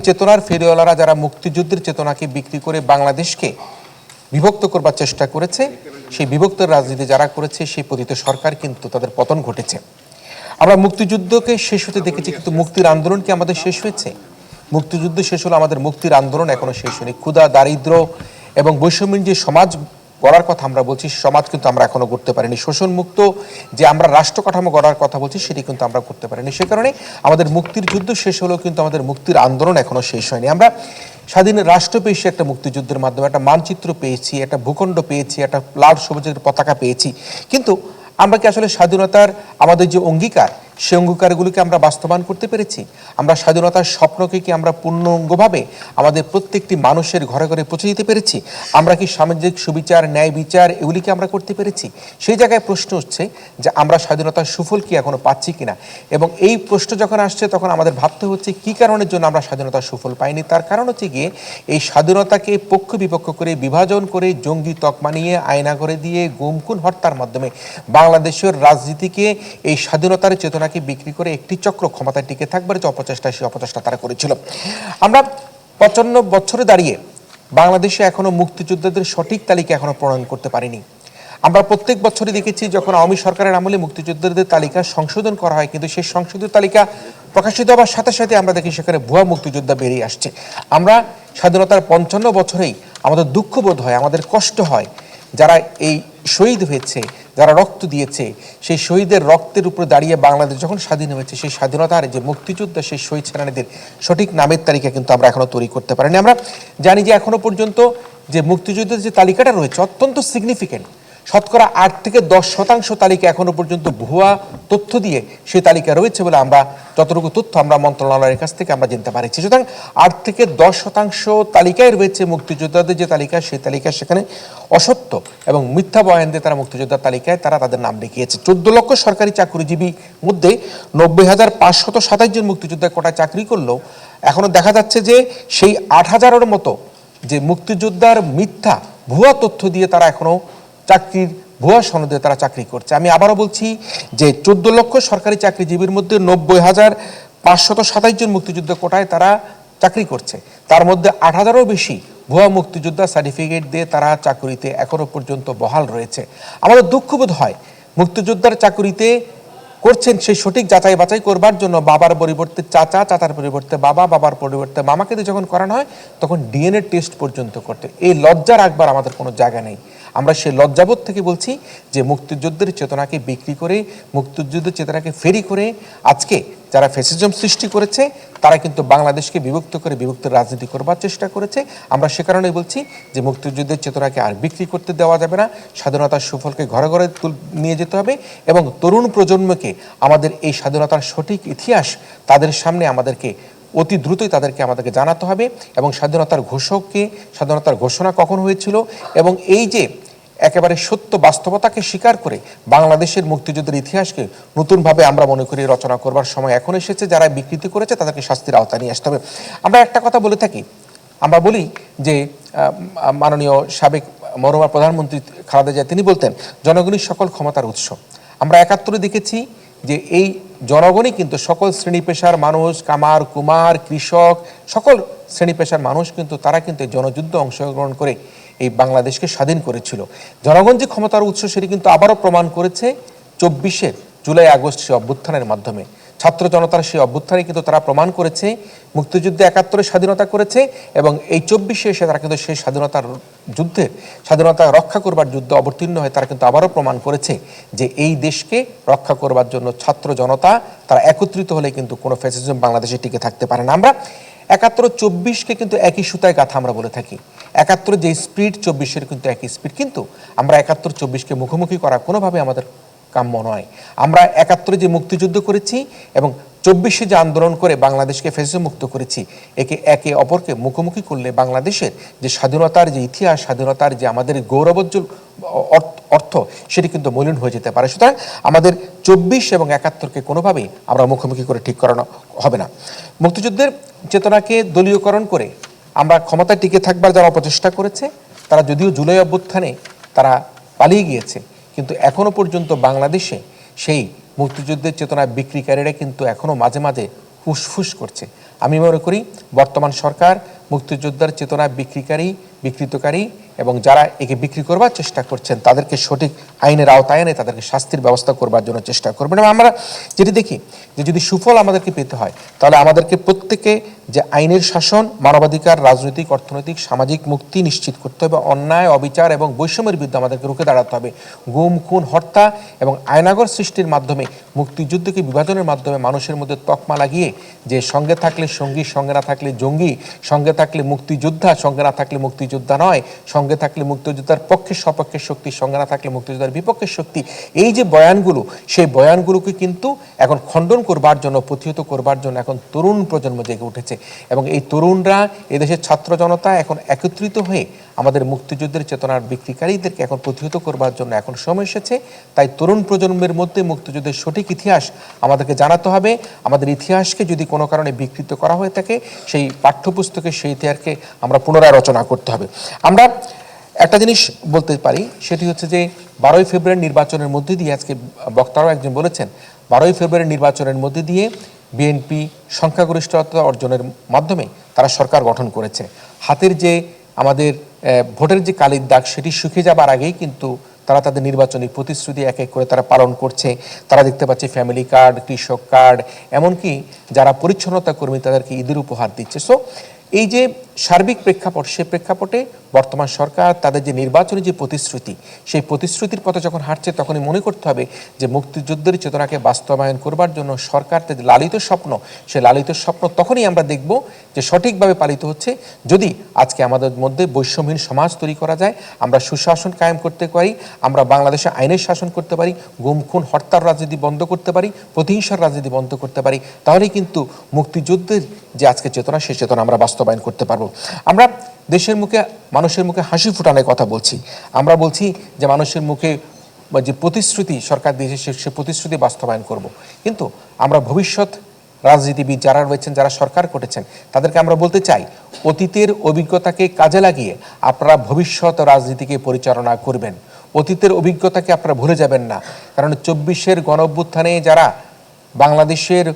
চেতনার ফেরিওয়ালারা যারা মুক্তিযুদ্ধের চেতনাকে বিক্রি করে বাংলাদেশকে বিভক্ত করবার চেষ্টা করেছে, সেই বিভক্তের রাজনীতি যারা করেছে সেই পতিত সরকার কিন্তু তাদের পতন ঘটেছে। আমরা মুক্তিযুদ্ধকে শেষ হতে দেখেছি, কিন্তু মুক্তির আন্দোলন কি আমাদের শেষ হয়েছে? মুক্তিযুদ্ধ শেষ হলো, আমাদের মুক্তির আন্দোলন এখনো শেষ হয়নি। ক্ষুধা, দারিদ্র এবং বৈষম্যের যে সমাজ গড়ার কথা আমরা বলছি, সমাজ কিন্তু আমরা এখনো করতে পারিনি। শোষণমুক্ত যে আমরা রাষ্ট্র কাঠামো গড়ার কথা বলছি, সেটি কিন্তু আমরা করতে পারিনি। সে কারণে আমাদের মুক্তির যুদ্ধ শেষ হলেও কিন্তু আমাদের মুক্তির আন্দোলন এখনো শেষ হয়নি। আমরা স্বাধীন রাষ্ট্র পেয়েছি একটা মুক্তিযুদ্ধের মাধ্যমে, একটা মানচিত্র পেয়েছি, একটা ভূখণ্ড পেয়েছি, একটা লাল সবুজের পতাকা পেয়েছি, কিন্তু আমরা কি আসলে স্বাধীনতার আমাদের যে অঙ্গীকার, সেই অঙ্গীকারগুলিকে আমরা বাস্তবায়ন করতে পেরেছি? আমরা স্বাধীনতার স্বপ্নকে কি আমরা পূর্ণাঙ্গভাবে আমাদের প্রত্যেকটি মানুষের ঘরে ঘরে পৌঁছে দিতে পেরেছি? আমরা কি সামাজিক সুবিচার, ন্যায় বিচার এগুলিকে আমরা করতে পেরেছি? সেই জায়গায় প্রশ্ন হচ্ছে যে আমরা স্বাধীনতার সুফল কি এখনো পাচ্ছি কিনা। এবং এই প্রশ্ন যখন আসছে তখন আমাদের ভাবতে হচ্ছে কি কারণের জন্য আমরা স্বাধীনতার সুফল পাইনি। তার কারণ হচ্ছে গিয়ে এই স্বাধীনতাকে পক্ষ বিপক্ষ করে, বিভাজন করে, জঙ্গি তকমা নিয়ে, আয়না করে দিয়ে, গুমখুন হত্যার মাধ্যমে বাংলাদেশের রাজনীতিকে, এই স্বাধীনতার চেতনাকে বিক্রি করে একটি চক্র ক্ষমতায় টিকে থাকবার যে অপচেষ্টা, সেই অপচেষ্টা তারা করেছিল। আমরা 55 বছরে দাঁড়িয়ে বাংলাদেশে এখনো মুক্তিযোদ্ধাদের সঠিক তালিকা এখনো প্রণয়ন করতে পারিনি। আমরা প্রত্যেক বছরই দেখেছি যখন আওয়ামী সরকারের আমলে মুক্তিযোদ্ধাদের তালিকা সংশোধন করা হয়, কিন্তু সেই সংশোধিত তালিকা প্রকাশিত হওয়ার সাথে সাথে আমরা দেখি সেখানে ভুয়া মুক্তিযোদ্ধা বেরিয়ে আসছে। আমরা স্বাধীনতার 55 বছরেই আমাদের দুঃখবোধ হয়, আমাদের কষ্ট হয়, যারা এই শহীদ হয়েছে, যারা রক্ত দিয়েছে, সেই শহীদের রক্তের উপরে দাঁড়িয়ে বাংলাদেশ যখন স্বাধীন হয়েছে, সেই স্বাধীনতার যে মুক্তিযোদ্ধা, সেই শহীদ সেনানীদের সঠিক নামের তালিকা কিন্তু আমরা এখনো তৈরি করতে পারিনি। আমরা জানি যে এখনো পর্যন্ত যে মুক্তিযুদ্ধের যে তালিকাটা রয়েছে অত্যন্ত সিগনিফিকেন্ট। শতকরা 8 থেকে 10% তালিকা এখনো পর্যন্ত ভুয়া তথ্য দিয়ে সেই তালিকা রয়েছে বলে আমরা যতটুকু তথ্য আমরা মন্ত্রণালয়ের কাছ থেকে আমরা জানতে পারছি। সুতরাং 8 থেকে 10% তালিকায় রয়েছে মুক্তিযোদ্ধাদের যে তালিকা, সেই তালিকা সেখানে অসত্য এবং মিথ্যা বয়ান দিয়ে তারা মুক্তিযোদ্ধার তালিকায় তারা তাদের নাম লিখিয়েছে। 14 লক্ষ সরকারি চাকরিজীবী মধ্যে 90,527 জন মুক্তিযোদ্ধা কোটায় চাকরি করলেও এখনো দেখা যাচ্ছে যে সেই 8,000-এর মতো যে মুক্তিযোদ্ধার মিথ্যা ভুয়া তথ্য দিয়ে তারা এখনো চাকরির ভুয়া সনদে তারা চাকরি করছে। আমি আবারও বলছি যে 14 লক্ষ সরকারি চাকরিজীবীর মধ্যে 90,527 জন মুক্তিযুদ্ধ কোটায় তারা চাকরি করছে, তার মধ্যে 8,000-এরও বেশি ভুয়া মুক্তিযোদ্ধা সার্টিফিকেট দিয়ে তারা চাকরিতে এখনো পর্যন্ত বহাল রয়েছে। আমাদের দুঃখবোধ হয়, মুক্তিযোদ্ধার চাকরিতে করছেন সেই সঠিক যাচাই বাছাই করবার জন্য বাবার পরিবর্তে চাচা, চাচার পরিবর্তে বাবা, বাবার পরিবর্তে মামাকে দিয়ে যখন করানো হয় তখন ডিএনএ টেস্ট পর্যন্ত করতে। এই লজ্জা রাখবার আমাদের কোনো জায়গা নেই। আমরা সেই লজ্জাবোধ থেকে বলছি যে মুক্তিযুদ্ধের চেতনাকে বিক্রি করে, মুক্তিযুদ্ধের চেতনাকে ফেরি করে আজকে যারা ফ্যাসিজম সৃষ্টি করেছে তারা কিন্তু বাংলাদেশকে বিভক্ত করে বিভক্তের রাজনীতি করবার চেষ্টা করেছে। আমরা সে কারণেই বলছি যে মুক্তিযুদ্ধের চেতনাকে আর বিক্রি করতে দেওয়া যাবে না, স্বাধীনতার সুফলকে ঘরে ঘরে নিয়ে যেতে হবে এবং তরুণ প্রজন্মকে আমাদের এই স্বাধীনতার সঠিক ইতিহাস তাদের সামনে আমাদেরকে অতি দ্রুতই আমাদেরকে জানাতে হবে এবং স্বাধীনতার ঘোষককে, স্বাধীনতার ঘোষণা কখন হয়েছিল এবং এই যে একেবারে সত্য বাস্তবতাকে স্বীকার করে বাংলাদেশের মুক্তিযুদ্ধের ইতিহাসকে নতুনভাবে আমরা মনে করি রচনা করবার সময় এখন এসেছে। যারা বিকৃতি করেছে তাদেরকে শাস্তির আওতায় নিয়ে আসতে হবে। আমরা একটা কথা বলে থাকি, আমরা বলি যে মাননীয় সাবেক মরহুমা প্রধানমন্ত্রী খালেদা জিয়া তিনি বলতেন জনগণই সকল ক্ষমতার উৎস। আমরা 71-এ দেখেছি যে এই জনগণই কিন্তু সকল শ্রেণী পেশার মানুষ, কামার কুমার, কৃষক, সকল শ্রেণী পেশার মানুষ কিন্তু তারা কিন্তু জনযুদ্ধে অংশগ্রহণ করে এই বাংলাদেশকে স্বাধীন করেছিল। জনগণ যে ক্ষমতার উৎস সেটি কিন্তু আবারও প্রমাণ করেছে 24 জুলাই আগস্ট সেই অভ্যুত্থানের মাধ্যমে। ছাত্র জনতার সেই অভ্যুত্থানে কিন্তু তারা প্রমাণ করেছে মুক্তিযুদ্ধে 71-এ স্বাধীনতা করেছে এবং এই 24-এ এসে তারা কিন্তু সেই স্বাধীনতার যুদ্ধে, স্বাধীনতা রক্ষা করবার যুদ্ধে অবতীর্ণ হয়ে তারা কিন্তু আবারও প্রমাণ করেছে যে এই দেশকে রক্ষা করবার জন্য ছাত্র জনতা তারা একত্রিত হলে কিন্তু কোনো ফ্যাসিজম বাংলাদেশে টিকে থাকতে পারে না। আমরা 71-24-কে কিন্তু একই সুতায় গাথা আমরা বলে থাকি। 71 যে স্পিড 24-এর কিন্তু একই স্পিড, কিন্তু আমরা 71-24-কে মুখোমুখি করা কোনোভাবে আমাদের কাম্য নয়। আমরা 71-এ যে মুক্তিযুদ্ধ করেছি এবং 24-এ যে আন্দোলন করে বাংলাদেশকে ফ্যাসিজম মুক্ত করেছি, একে অপরকে মুখোমুখি করলে বাংলাদেশের যে স্বাধীনতার যে ইতিহাস, স্বাধীনতার যে আমাদের গৌরবোজ্জ্বল অর্থ সেটি কিন্তু মলিন হয়ে যেতে পারে। সুতরাং আমাদের 24 এবং 71-কে কোনোভাবেই আমরা মুখোমুখি করে ঠিক করানো হবে না। মুক্তিযুদ্ধের চেতনাকে দলীয়করণ করে আমরা ক্ষমতায় টিকে থাকবার যারা অপচেষ্টা করেছে তারা যদিও জুলাই অভ্যুত্থানে তারা পালিয়ে গিয়েছে, কিন্তু এখনো পর্যন্ত বাংলাদেশে সেই মুক্তিযুদ্ধের চেতনা বিক্রিকারীরা কিন্তু এখনো মাঝে মাঝে ফুসফুস করছে। আমি মনে করি বর্তমান সরকার মুক্তিযোদ্ধার চেতনা বিকৃতকারী এবং যারা একে বিক্রি করবার চেষ্টা করছেন তাদেরকে সঠিক আইনের আওতায় এনে তাদেরকে শাস্তির ব্যবস্থা করবার জন্য চেষ্টা করবেন। এবং আমরা যেটি দেখি যে যদি সুফল আমাদেরকে পেতে হয় তাহলে আমাদেরকে প্রত্যেকে যে আইনের শাসন, মানবাধিকার, রাজনৈতিক, অর্থনৈতিক, সামাজিক মুক্তি নিশ্চিত করতে হবে, অন্যায়, অবিচার এবং বৈষম্যের বিরুদ্ধে আমাদেরকে রুখে দাঁড়াতে হবে। গুম, খুন, হত্যা এবং আয়নাগর সৃষ্টির মাধ্যমে, মুক্তিযুদ্ধকে বিভাজনের মাধ্যমে মানুষের মধ্যে তকমা লাগিয়ে যে সঙ্গে থাকলে সঙ্গী, সঙ্গে না থাকলে জঙ্গি, সঙ্গে থাকলে মুক্তিযোদ্ধা, সঙ্গে না থাকলে মুক্তিযোদ্ধা নয়, সঙ্গে থাকলে মুক্তিযোদ্ধার পক্ষে সপক্ষের শক্তি, সঙ্গে না থাকলে মুক্তিযোদ্ধার বিপক্ষের শক্তি, এই যে বয়ানগুলো, সেই বয়ানগুলোকে কিন্তু এখন খণ্ডন করবার জন্য, প্রতিহত করবার জন্য এখন তরুণ প্রজন্ম জেগে উঠেছে। এবং এই তরুণরা, এদেশের ছাত্র জনতা এখন একত্রিত হয়ে আমাদের মুক্তিযুদ্ধের চেতনার বিক্রিকারীদেরকে এখন প্রতিহত করবার জন্য এখন সময় এসেছে। তাই তরুণ প্রজন্মের মধ্যে মুক্তিযুদ্ধের সঠিক ইতিহাস আমাদেরকে জানাতে হবে। আমাদের ইতিহাসকে যদি কোনো কারণে বিকৃত করা হয়ে থাকে, সেই পাঠ্যপুস্তকে সেই ইতিহাসকে আমরা পুনরায় রচনা করতে হবে। আমরা একটা জিনিস বলতে পারি, সেটি হচ্ছে যে 12ই ফেব্রুয়ারি নির্বাচনের মধ্যে দিয়ে, আজকে বক্তারাও একজন বলেছেন, 12ই ফেব্রুয়ারি নির্বাচনের মধ্যে দিয়ে বিএনপি সংখ্যাগরিষ্ঠতা অর্জনের মাধ্যমে তারা সরকার গঠন করেছে। হাতের যে আমাদের ভোটের যে কালির দাগ, সেটি শুকিয়ে যাবার আগেই কিন্তু তারা তাদের নির্বাচনী প্রতিশ্রুতি এক এক করে তারা পালন করছে। তারা দেখতে পাচ্ছে ফ্যামিলি কার্ড, কৃষক কার্ড, এমনকি যারা পরিচ্ছন্নতা কর্মী তাদেরকে ঈদের উপহার দিচ্ছে। সো এই যে সার্বিক প্রেক্ষাপট, সেই প্রেক্ষাপটে বর্তমান সরকার তাদের যে নির্বাচনী যে প্রতিশ্রুতি, সেই প্রতিশ্রুতির পথে যখন হাঁটছে তখনই মনে করতে হবে যে মুক্তিযুদ্ধের চেতনাকে বাস্তবায়ন করবার জন্য সরকার তাদের লালিত স্বপ্ন, সেই লালিত স্বপ্ন তখনই আমরা দেখব যে সঠিকভাবে পালিত হচ্ছে যদি আজকে আমাদের মধ্যে বৈষম্যহীন সমাজ তৈরি করা যায়, আমরা সুশাসন কায়েম করতে পারি, আমরা বাংলাদেশে আইনের শাসন করতে পারি, গুম খুন হত্যার রাজনীতি বন্ধ করতে পারি, প্রতিহিংসার রাজনীতি বন্ধ করতে পারি, তাহলেই কিন্তু মুক্তিযুদ্ধের যে আজকে চেতনা, সেই চেতনা আমরা বাস্তবায়ন করতে পারবো। আমরা দেশের মুখে, মানুষের মুখে হাসি ফুটানোর কথা বলছি, আমরা বলছি যে মানুষের মুখে যে প্রতিশ্রুতি সরকার দিয়েছে সে প্রতিশ্রুতি বাস্তবায়ন করব। কিন্তু আমরা ভবিষ্যৎ রাজনীতিবিদ যারা রয়েছেন, যারা সরকার করেছেন, তাদেরকে আমরা বলতে চাই, অতীতের অভিজ্ঞতাকে কাজে লাগিয়ে আপনারা ভবিষ্যৎ রাজনীতিকে পরিচালনা করবেন। অতীতের অভিজ্ঞতাকে আপনারা ভুলে যাবেন না। কারণ 24-এর গণঅভ্যুত্থানে যারা বাংলাদেশের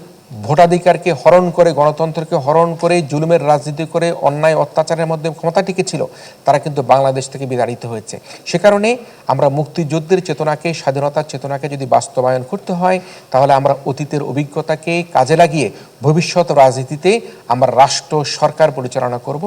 ভোটাধিকারকে হরণ করে, গণতন্ত্রকে হরণ করে, জুলুমের রাজনীতি করে, অন্যায় অত্যাচারের মাধ্যমে ক্ষমতা টিকেছিল, তারা কিন্তু বাংলাদেশ থেকে বিতাড়িত হয়েছে। সে কারণে আমরা মুক্তিযুদ্ধের চেতনাকে, স্বাধীনতার চেতনাকে যদি বাস্তবায়ন করতে হয়, তাহলে আমরা অতীতের অভিজ্ঞতাকে কাজে লাগিয়ে ভবিষ্যৎ রাজনীতিতে আমরা রাষ্ট্র, সরকার পরিচালনা করব।